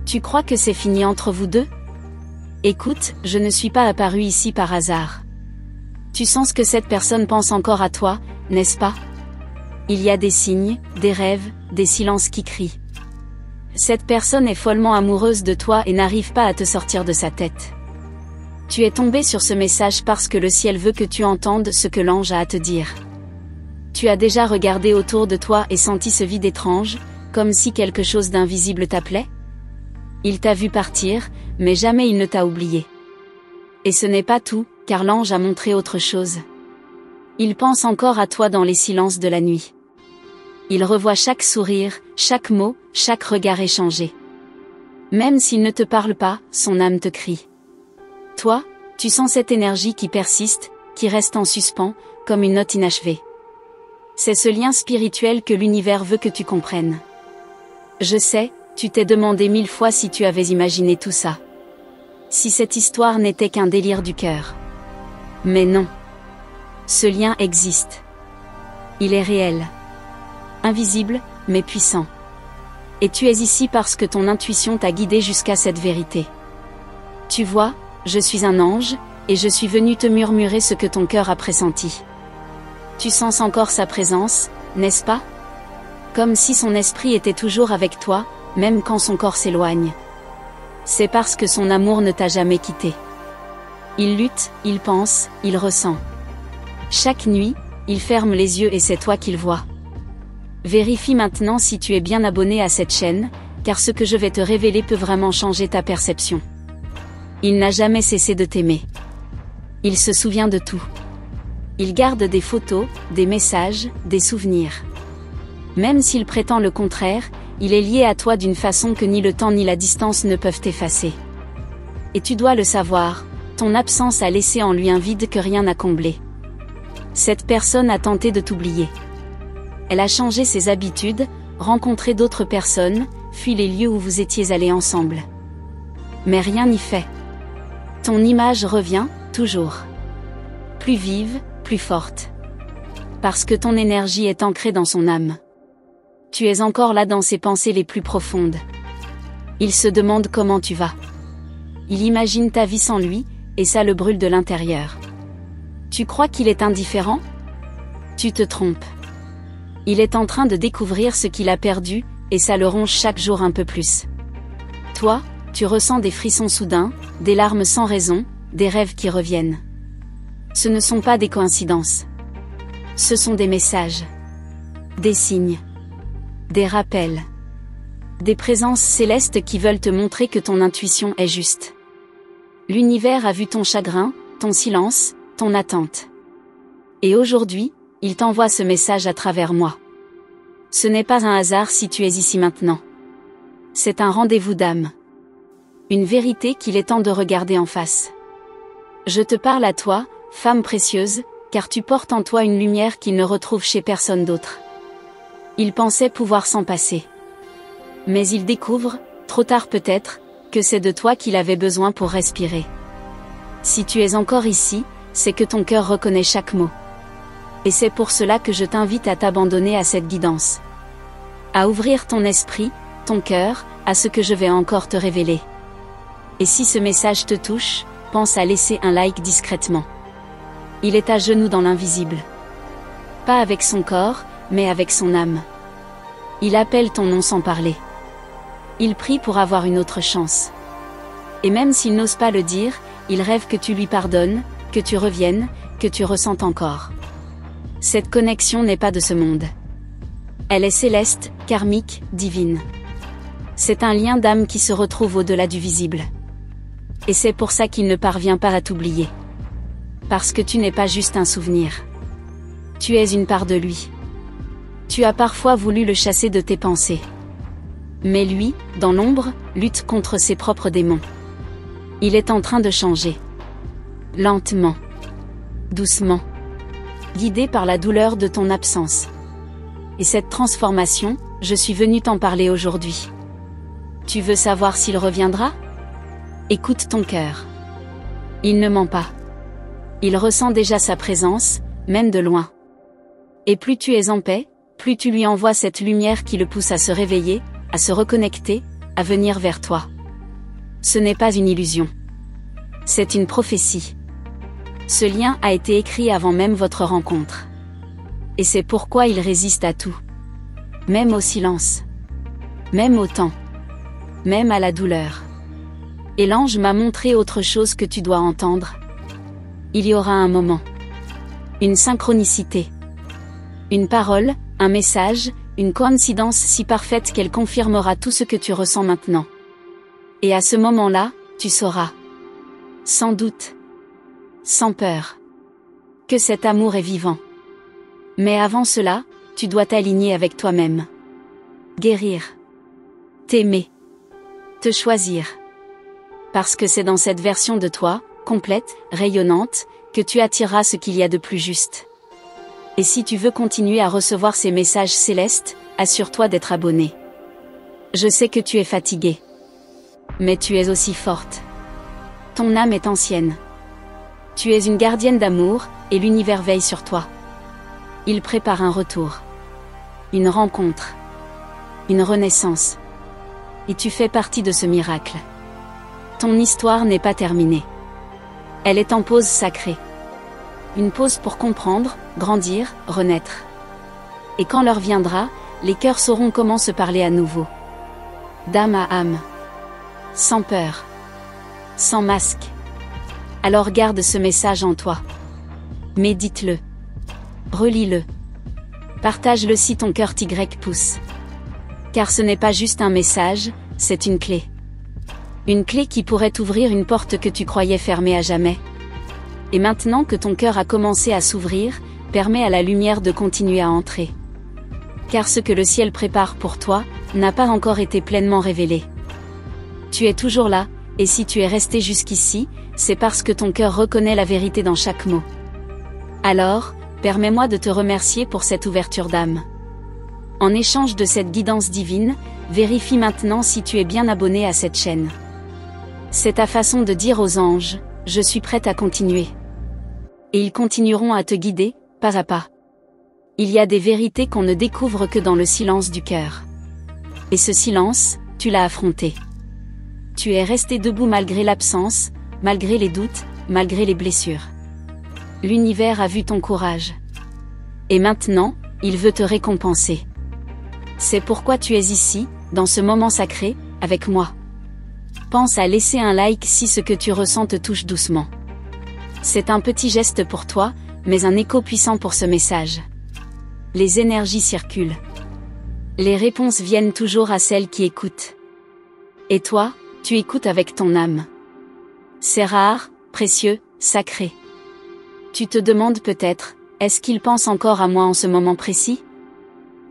Tu crois que c'est fini entre vous deux? Écoute, je ne suis pas apparu ici par hasard. Tu sens que cette personne pense encore à toi, n'est-ce pas? Il y a des signes, des rêves, des silences qui crient. Cette personne est follement amoureuse de toi et n'arrive pas à te sortir de sa tête. Tu es tombé sur ce message parce que le ciel veut que tu entendes ce que l'ange a à te dire. Tu as déjà regardé autour de toi et senti ce vide étrange, comme si quelque chose d'invisible t'appelait? Il t'a vu partir, mais jamais il ne t'a oublié. Et ce n'est pas tout, car l'ange a montré autre chose. Il pense encore à toi dans les silences de la nuit. Il revoit chaque sourire, chaque mot, chaque regard échangé. Même s'il ne te parle pas, son âme te crie. Toi, tu sens cette énergie qui persiste, qui reste en suspens, comme une note inachevée. C'est ce lien spirituel que l'univers veut que tu comprennes. Je sais, tu t'es demandé 1000 fois si tu avais imaginé tout ça. Si cette histoire n'était qu'un délire du cœur. Mais non. Ce lien existe. Il est réel. Invisible, mais puissant. Et tu es ici parce que ton intuition t'a guidé jusqu'à cette vérité. Tu vois, je suis un ange, et je suis venu te murmurer ce que ton cœur a pressenti. Tu sens encore sa présence, n'est-ce pas? Comme si son esprit était toujours avec toi, même quand son corps s'éloigne. C'est parce que son amour ne t'a jamais quitté. Il lutte, il pense, il ressent. Chaque nuit, il ferme les yeux et c'est toi qu'il voit. Vérifie maintenant si tu es bien abonné à cette chaîne, car ce que je vais te révéler peut vraiment changer ta perception. Il n'a jamais cessé de t'aimer. Il se souvient de tout. Il garde des photos, des messages, des souvenirs. Même s'il prétend le contraire, il est lié à toi d'une façon que ni le temps ni la distance ne peuvent effacer. Et tu dois le savoir, ton absence a laissé en lui un vide que rien n'a comblé. Cette personne a tenté de t'oublier. Elle a changé ses habitudes, rencontré d'autres personnes, fui les lieux où vous étiez allés ensemble. Mais rien n'y fait. Ton image revient, toujours. Plus vive, plus forte. Parce que ton énergie est ancrée dans son âme. Tu es encore là dans ses pensées les plus profondes. Il se demande comment tu vas. Il imagine ta vie sans lui, et ça le brûle de l'intérieur. Tu crois qu'il est indifférent? Tu te trompes. Il est en train de découvrir ce qu'il a perdu, et ça le ronge chaque jour un peu plus. Toi, tu ressens des frissons soudains, des larmes sans raison, des rêves qui reviennent. Ce ne sont pas des coïncidences. Ce sont des messages. Des signes. Des rappels. Des présences célestes qui veulent te montrer que ton intuition est juste. L'univers a vu ton chagrin, ton silence, ton attente. Et aujourd'hui, il t'envoie ce message à travers moi. Ce n'est pas un hasard si tu es ici maintenant. C'est un rendez-vous d'âme. Une vérité qu'il est temps de regarder en face. Je te parle à toi, femme précieuse, car tu portes en toi une lumière qu'il ne retrouve chez personne d'autre. Il pensait pouvoir s'en passer. Mais il découvre, trop tard peut-être, que c'est de toi qu'il avait besoin pour respirer. Si tu es encore ici, c'est que ton cœur reconnaît chaque mot. Et c'est pour cela que je t'invite à t'abandonner à cette guidance. À ouvrir ton esprit, ton cœur, à ce que je vais encore te révéler. Et si ce message te touche, pense à laisser un like discrètement. Il est à genoux dans l'invisible. Pas avec son corps, mais avec son âme. Il appelle ton nom sans parler. Il prie pour avoir une autre chance. Et même s'il n'ose pas le dire, il rêve que tu lui pardonnes, que tu reviennes, que tu ressentes encore. Cette connexion n'est pas de ce monde. Elle est céleste, karmique, divine. C'est un lien d'âme qui se retrouve au-delà du visible. Et c'est pour ça qu'il ne parvient pas à t'oublier. Parce que tu n'es pas juste un souvenir. Tu es une part de lui. Tu as parfois voulu le chasser de tes pensées. Mais lui, dans l'ombre, lutte contre ses propres démons. Il est en train de changer. Lentement. Doucement. Guidé par la douleur de ton absence. Et cette transformation, je suis venu t'en parler aujourd'hui. Tu veux savoir s'il reviendra? Écoute ton cœur. Il ne ment pas. Il ressent déjà sa présence, même de loin. Et plus tu es en paix, plus tu lui envoies cette lumière qui le pousse à se réveiller, à se reconnecter, à venir vers toi. Ce n'est pas une illusion. C'est une prophétie. Ce lien a été écrit avant même votre rencontre. Et c'est pourquoi il résiste à tout. Même au silence. Même au temps. Même à la douleur. Et l'ange m'a montré autre chose que tu dois entendre. Il y aura un moment. Une synchronicité. Une parole, un message, une coïncidence si parfaite qu'elle confirmera tout ce que tu ressens maintenant. Et à ce moment-là, tu sauras. Sans doute. Sans peur. Que cet amour est vivant. Mais avant cela, tu dois t'aligner avec toi-même. Guérir. T'aimer. Te choisir. Parce que c'est dans cette version de toi, complète, rayonnante, que tu attireras ce qu'il y a de plus juste. Et si tu veux continuer à recevoir ces messages célestes, assure-toi d'être abonné. Je sais que tu es fatigué. Mais tu es aussi forte. Ton âme est ancienne. Tu es une gardienne d'amour, et l'univers veille sur toi. Il prépare un retour. Une rencontre. Une renaissance. Et tu fais partie de ce miracle. Ton histoire n'est pas terminée. Elle est en pause sacrée. Une pause pour comprendre, grandir, renaître. Et quand l'heure viendra, les cœurs sauront comment se parler à nouveau. D'âme à âme. Sans peur. Sans masque. Alors garde ce message en toi. Médite-le. Relis-le. Partage-le si ton cœur pousse. Car ce n'est pas juste un message, c'est une clé. Une clé qui pourrait ouvrir une porte que tu croyais fermée à jamais. Et maintenant que ton cœur a commencé à s'ouvrir, permet à la lumière de continuer à entrer. Car ce que le ciel prépare pour toi, n'a pas encore été pleinement révélé. Tu es toujours là, et si tu es resté jusqu'ici, c'est parce que ton cœur reconnaît la vérité dans chaque mot. Alors, permets-moi de te remercier pour cette ouverture d'âme. En échange de cette guidance divine, vérifie maintenant si tu es bien abonné à cette chaîne. C'est ta façon de dire aux anges, je suis prête à continuer. Et ils continueront à te guider, pas à pas. Il y a des vérités qu'on ne découvre que dans le silence du cœur. Et ce silence, tu l'as affronté. Tu es resté debout malgré l'absence, malgré les doutes, malgré les blessures. L'univers a vu ton courage. Et maintenant, il veut te récompenser. C'est pourquoi tu es ici, dans ce moment sacré, avec moi. Pense à laisser un like si ce que tu ressens te touche doucement. C'est un petit geste pour toi, mais un écho puissant pour ce message. Les énergies circulent. Les réponses viennent toujours à celles qui écoutent. Et toi, tu écoutes avec ton âme. C'est rare, précieux, sacré. Tu te demandes peut-être, est-ce qu'il pense encore à moi en ce moment précis?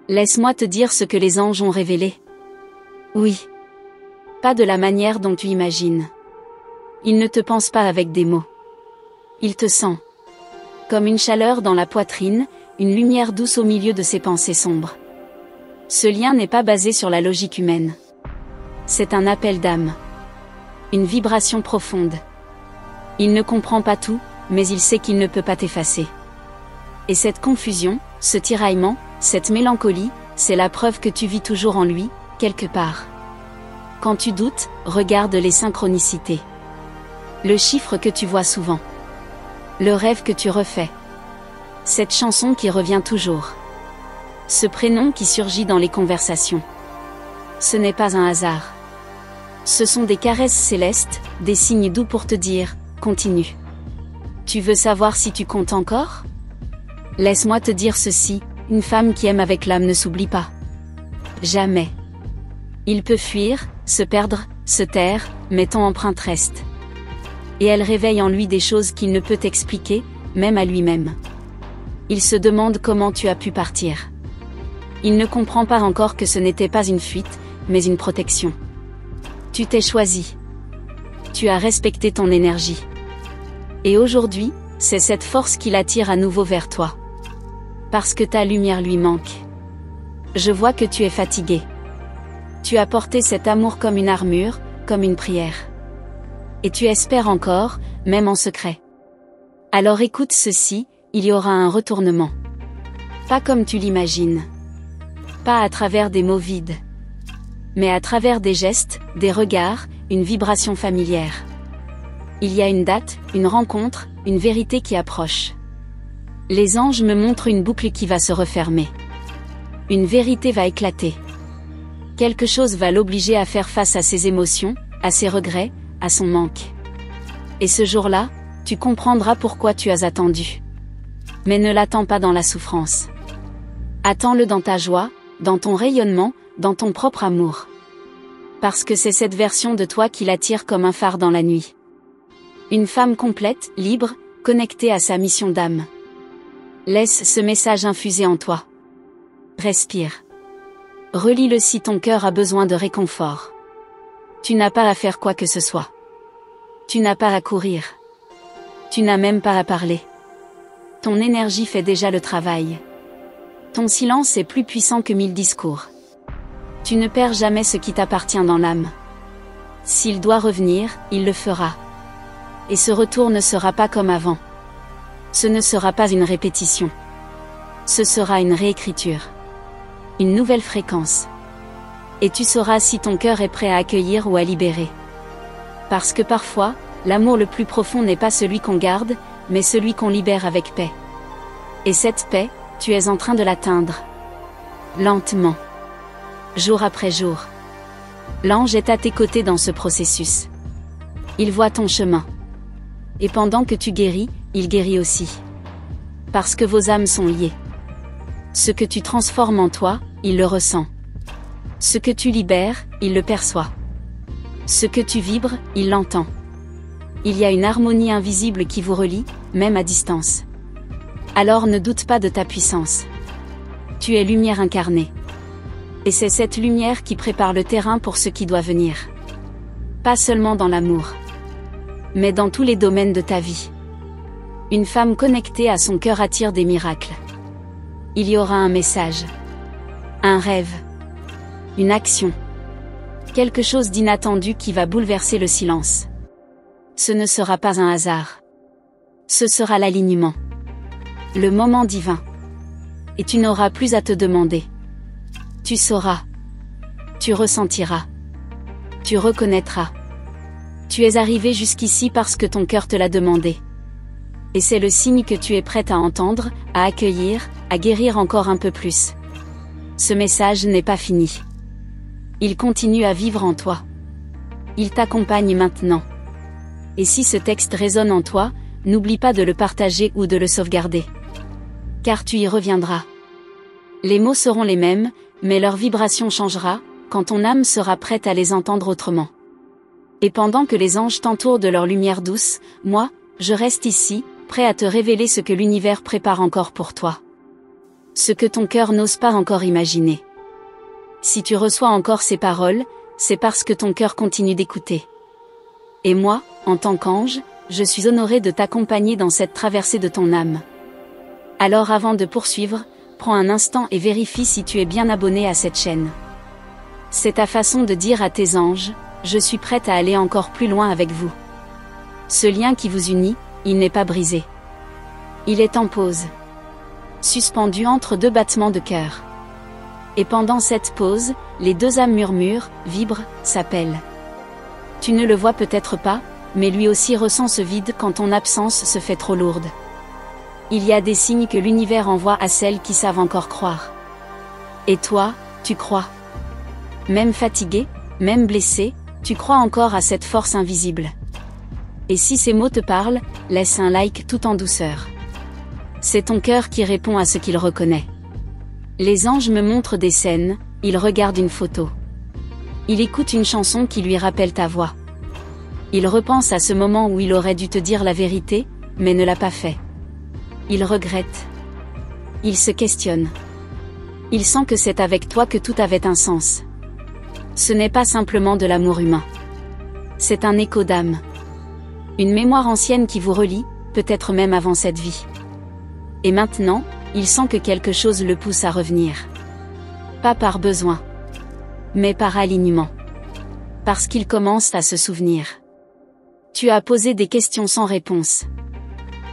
Laisse-moi te dire ce que les anges ont révélé. Oui. Pas de la manière dont tu imagines. Il ne te pense pas avec des mots. Il te sent. Comme une chaleur dans la poitrine, une lumière douce au milieu de ses pensées sombres. Ce lien n'est pas basé sur la logique humaine. C'est un appel d'âme. Une vibration profonde. Il ne comprend pas tout, mais il sait qu'il ne peut pas t'effacer. Et cette confusion, ce tiraillement, cette mélancolie, c'est la preuve que tu vis toujours en lui, quelque part. Quand tu doutes, regarde les synchronicités. Le chiffre que tu vois souvent. Le rêve que tu refais. Cette chanson qui revient toujours. Ce prénom qui surgit dans les conversations. Ce n'est pas un hasard. Ce sont des caresses célestes, des signes doux pour te dire, continue. Tu veux savoir si tu comptes encore? Laisse-moi te dire ceci, une femme qui aime avec l'âme ne s'oublie pas. Jamais. Il peut fuir, se perdre, se taire, mais ton empreinte reste. Et elle réveille en lui des choses qu'il ne peut expliquer, même à lui-même. Il se demande comment tu as pu partir. Il ne comprend pas encore que ce n'était pas une fuite, mais une protection. Tu t'es choisi. Tu as respecté ton énergie. Et aujourd'hui, c'est cette force qui l'attire à nouveau vers toi. Parce que ta lumière lui manque. Je vois que tu es fatigué. Tu as porté cet amour comme une armure, comme une prière. Et tu espères encore, même en secret. Alors écoute ceci, il y aura un retournement. Pas comme tu l'imagines. Pas à travers des mots vides. Mais à travers des gestes, des regards, une vibration familière. Il y a une date, une rencontre, une vérité qui approche. Les anges me montrent une boucle qui va se refermer. Une vérité va éclater. Quelque chose va l'obliger à faire face à ses émotions, à ses regrets, à son manque. Et ce jour-là, tu comprendras pourquoi tu as attendu. Mais ne l'attends pas dans la souffrance. Attends-le dans ta joie, dans ton rayonnement, dans ton propre amour. Parce que c'est cette version de toi qui l'attire comme un phare dans la nuit. Une femme complète, libre, connectée à sa mission d'âme. Laisse ce message infuser en toi. Respire. Relis-le si ton cœur a besoin de réconfort. Tu n'as pas à faire quoi que ce soit. Tu n'as pas à courir. Tu n'as même pas à parler. Ton énergie fait déjà le travail. Ton silence est plus puissant que 1000 discours. Tu ne perds jamais ce qui t'appartient dans l'âme. S'il doit revenir, il le fera. Et ce retour ne sera pas comme avant. Ce ne sera pas une répétition. Ce sera une réécriture. Une nouvelle fréquence. Et tu sauras si ton cœur est prêt à accueillir ou à libérer. Parce que parfois, l'amour le plus profond n'est pas celui qu'on garde, mais celui qu'on libère avec paix. Et cette paix, tu es en train de l'atteindre. Lentement. Jour après jour. L'ange est à tes côtés dans ce processus. Il voit ton chemin. Et pendant que tu guéris, il guérit aussi. Parce que vos âmes sont liées. Ce que tu transformes en toi, il le ressent. Ce que tu libères, il le perçoit. Ce que tu vibres, il l'entend. Il y a une harmonie invisible qui vous relie, même à distance. Alors ne doute pas de ta puissance. Tu es lumière incarnée. Et c'est cette lumière qui prépare le terrain pour ce qui doit venir. Pas seulement dans l'amour, mais dans tous les domaines de ta vie. Une femme connectée à son cœur attire des miracles. Il y aura un message. Un rêve. Une action. Quelque chose d'inattendu qui va bouleverser le silence. Ce ne sera pas un hasard. Ce sera l'alignement. Le moment divin. Et tu n'auras plus à te demander. Tu sauras. Tu ressentiras. Tu reconnaîtras. Tu es arrivé jusqu'ici parce que ton cœur te l'a demandé. Et c'est le signe que tu es prête à entendre, à accueillir, à guérir encore un peu plus. Ce message n'est pas fini. Il continue à vivre en toi. Il t'accompagne maintenant. Et si ce texte résonne en toi, n'oublie pas de le partager ou de le sauvegarder. Car tu y reviendras. Les mots seront les mêmes, mais leur vibration changera, quand ton âme sera prête à les entendre autrement. Et pendant que les anges t'entourent de leur lumière douce, moi, je reste ici, prêt à te révéler ce que l'univers prépare encore pour toi. Ce que ton cœur n'ose pas encore imaginer. Si tu reçois encore ces paroles, c'est parce que ton cœur continue d'écouter. Et moi, en tant qu'ange, je suis honoré de t'accompagner dans cette traversée de ton âme. Alors avant de poursuivre, prends un instant et vérifie si tu es bien abonné à cette chaîne. C'est ta façon de dire à tes anges, je suis prête à aller encore plus loin avec vous. Ce lien qui vous unit, il n'est pas brisé. Il est en pause. Suspendu entre deux battements de cœur. Et pendant cette pause, les deux âmes murmurent, vibrent, s'appellent. Tu ne le vois peut-être pas, mais lui aussi ressent ce vide quand ton absence se fait trop lourde. Il y a des signes que l'univers envoie à celles qui savent encore croire. Et toi, tu crois. Même fatigué, même blessé, tu crois encore à cette force invisible. Et si ces mots te parlent, laisse un like tout en douceur. C'est ton cœur qui répond à ce qu'il reconnaît. Les anges me montrent des scènes, il regarde une photo. Il écoute une chanson qui lui rappelle ta voix. Il repense à ce moment où il aurait dû te dire la vérité, mais ne l'a pas fait. Il regrette. Il se questionne. Il sent que c'est avec toi que tout avait un sens. Ce n'est pas simplement de l'amour humain. C'est un écho d'âme. Une mémoire ancienne qui vous relie, peut-être même avant cette vie. Et maintenant, il sent que quelque chose le pousse à revenir. Pas par besoin, mais par alignement. Parce qu'il commence à se souvenir. Tu as posé des questions sans réponse.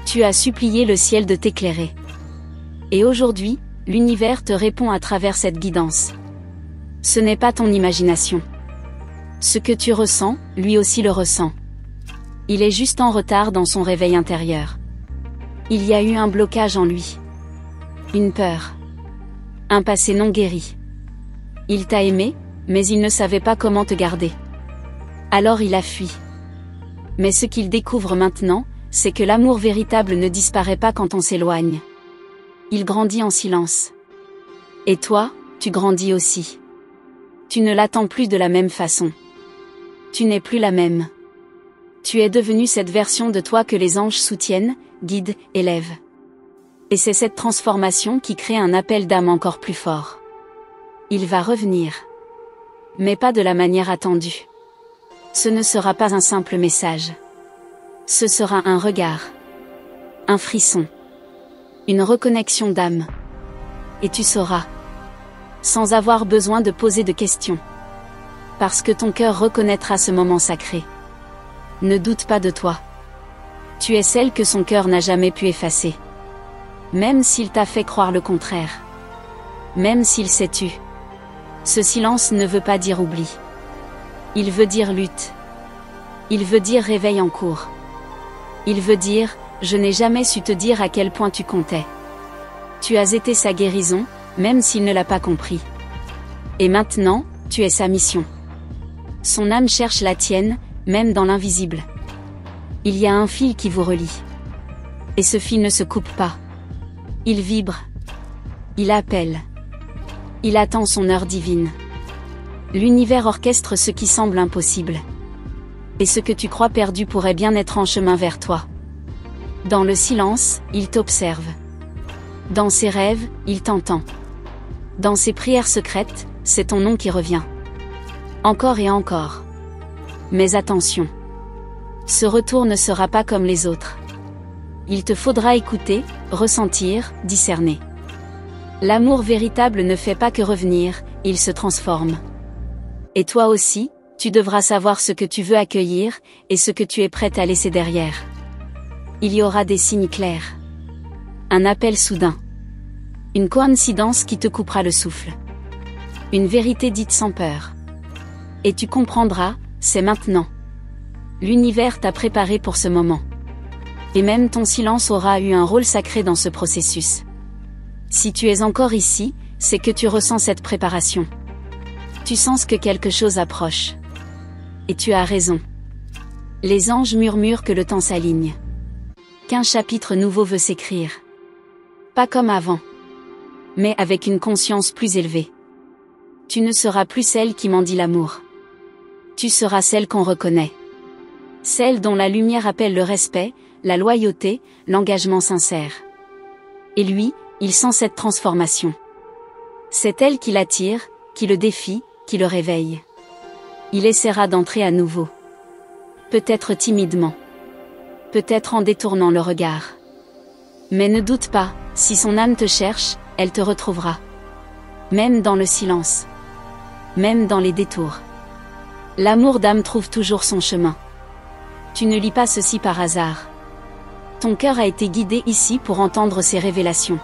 Tu as supplié le ciel de t'éclairer. Et aujourd'hui, l'univers te répond à travers cette guidance. Ce n'est pas ton imagination. Ce que tu ressens, lui aussi le ressent. Il est juste en retard dans son réveil intérieur. Il y a eu un blocage en lui. Une peur. Un passé non guéri. Il t'a aimé, mais il ne savait pas comment te garder. Alors il a fui. Mais ce qu'il découvre maintenant, c'est que l'amour véritable ne disparaît pas quand on s'éloigne. Il grandit en silence. Et toi, tu grandis aussi. Tu ne l'attends plus de la même façon. Tu n'es plus la même. Tu es devenu cette version de toi que les anges soutiennent, guident, élèvent. Et c'est cette transformation qui crée un appel d'âme encore plus fort. Il va revenir. Mais pas de la manière attendue. Ce ne sera pas un simple message. Ce sera un regard. Un frisson. Une reconnexion d'âme. Et tu sauras. Sans avoir besoin de poser de questions. Parce que ton cœur reconnaîtra ce moment sacré. Ne doute pas de toi. Tu es celle que son cœur n'a jamais pu effacer. Même s'il t'a fait croire le contraire. Même s'il s'est tu. Ce silence ne veut pas dire oubli. Il veut dire lutte. Il veut dire réveil en cours. Il veut dire, je n'ai jamais su te dire à quel point tu comptais. Tu as été sa guérison, même s'il ne l'a pas compris. Et maintenant, tu es sa mission. Son âme cherche la tienne, même dans l'invisible. Il y a un fil qui vous relie. Et ce fil ne se coupe pas. Il vibre. Il appelle. Il attend son heure divine. L'univers orchestre ce qui semble impossible. Et ce que tu crois perdu pourrait bien être en chemin vers toi. Dans le silence, il t'observe. Dans ses rêves, il t'entend. Dans ses prières secrètes, c'est ton nom qui revient. Encore et encore. Mais attention. Ce retour ne sera pas comme les autres. Il te faudra écouter, ressentir, discerner. L'amour véritable ne fait pas que revenir, il se transforme. Et toi aussi, tu devras savoir ce que tu veux accueillir, et ce que tu es prête à laisser derrière. Il y aura des signes clairs. Un appel soudain. Une coïncidence qui te coupera le souffle. Une vérité dite sans peur. Et tu comprendras, c'est maintenant. L'univers t'a préparé pour ce moment. Et même ton silence aura eu un rôle sacré dans ce processus. Si tu es encore ici, c'est que tu ressens cette préparation. Tu sens que quelque chose approche. Et tu as raison. Les anges murmurent que le temps s'aligne. Qu'un chapitre nouveau veut s'écrire. Pas comme avant. Mais avec une conscience plus élevée. Tu ne seras plus celle qui mendie l'amour. Tu seras celle qu'on reconnaît. Celle dont la lumière appelle le respect, la loyauté, l'engagement sincère. Et lui, il sent cette transformation. C'est elle qui l'attire, qui le défie, qui le réveille. Il essaiera d'entrer à nouveau. Peut-être timidement. Peut-être en détournant le regard. Mais ne doute pas, si son âme te cherche, elle te retrouvera. Même dans le silence. Même dans les détours. L'amour d'âme trouve toujours son chemin. Tu ne lis pas ceci par hasard. Ton cœur a été guidé ici pour entendre ces révélations.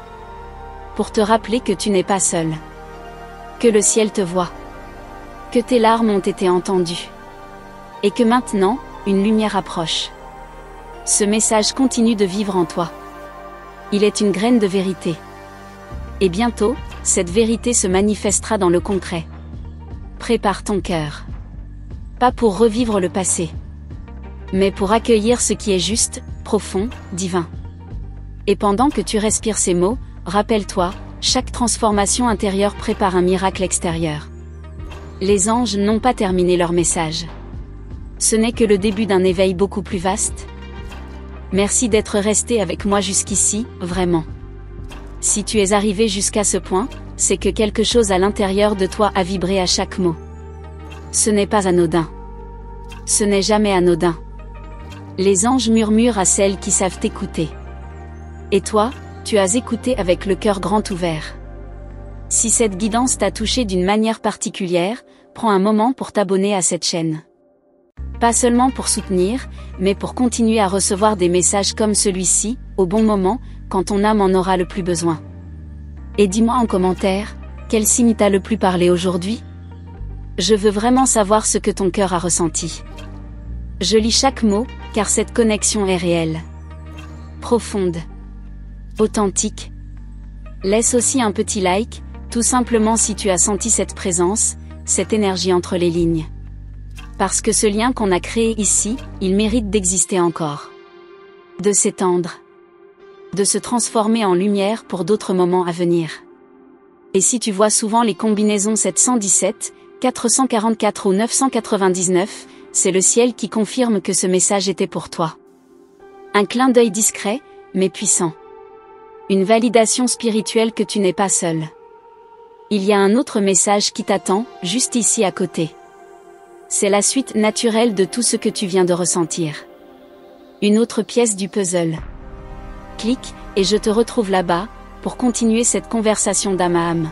Pour te rappeler que tu n'es pas seul. Que le ciel te voit. Que tes larmes ont été entendues. Et que maintenant, une lumière approche. Ce message continue de vivre en toi. Il est une graine de vérité. Et bientôt, cette vérité se manifestera dans le concret. Prépare ton cœur. Pas pour revivre le passé. Mais pour accueillir ce qui est juste, profond, divin. Et pendant que tu respires ces mots, rappelle-toi, chaque transformation intérieure prépare un miracle extérieur. Les anges n'ont pas terminé leur message. Ce n'est que le début d'un éveil beaucoup plus vaste. Merci d'être resté avec moi jusqu'ici, vraiment. Si tu es arrivé jusqu'à ce point, c'est que quelque chose à l'intérieur de toi a vibré à chaque mot. Ce n'est pas anodin. Ce n'est jamais anodin. Les anges murmurent à celles qui savent écouter. Et toi, tu as écouté avec le cœur grand ouvert. Si cette guidance t'a touché d'une manière particulière, prends un moment pour t'abonner à cette chaîne. Pas seulement pour soutenir, mais pour continuer à recevoir des messages comme celui-ci, au bon moment, quand ton âme en aura le plus besoin. Et dis-moi en commentaire, quel signe t'a le plus parlé aujourd'hui ? Je veux vraiment savoir ce que ton cœur a ressenti. Je lis chaque mot, car cette connexion est réelle. Profonde. Authentique. Laisse aussi un petit like, tout simplement si tu as senti cette présence, cette énergie entre les lignes. Parce que ce lien qu'on a créé ici, il mérite d'exister encore. De s'étendre. De se transformer en lumière pour d'autres moments à venir. Et si tu vois souvent les combinaisons 717, 444 ou 999, c'est le ciel qui confirme que ce message était pour toi. Un clin d'œil discret, mais puissant. Une validation spirituelle que tu n'es pas seul. Il y a un autre message qui t'attend, juste ici à côté. C'est la suite naturelle de tout ce que tu viens de ressentir. Une autre pièce du puzzle. Clique, et je te retrouve là-bas, pour continuer cette conversation d'âme à âme.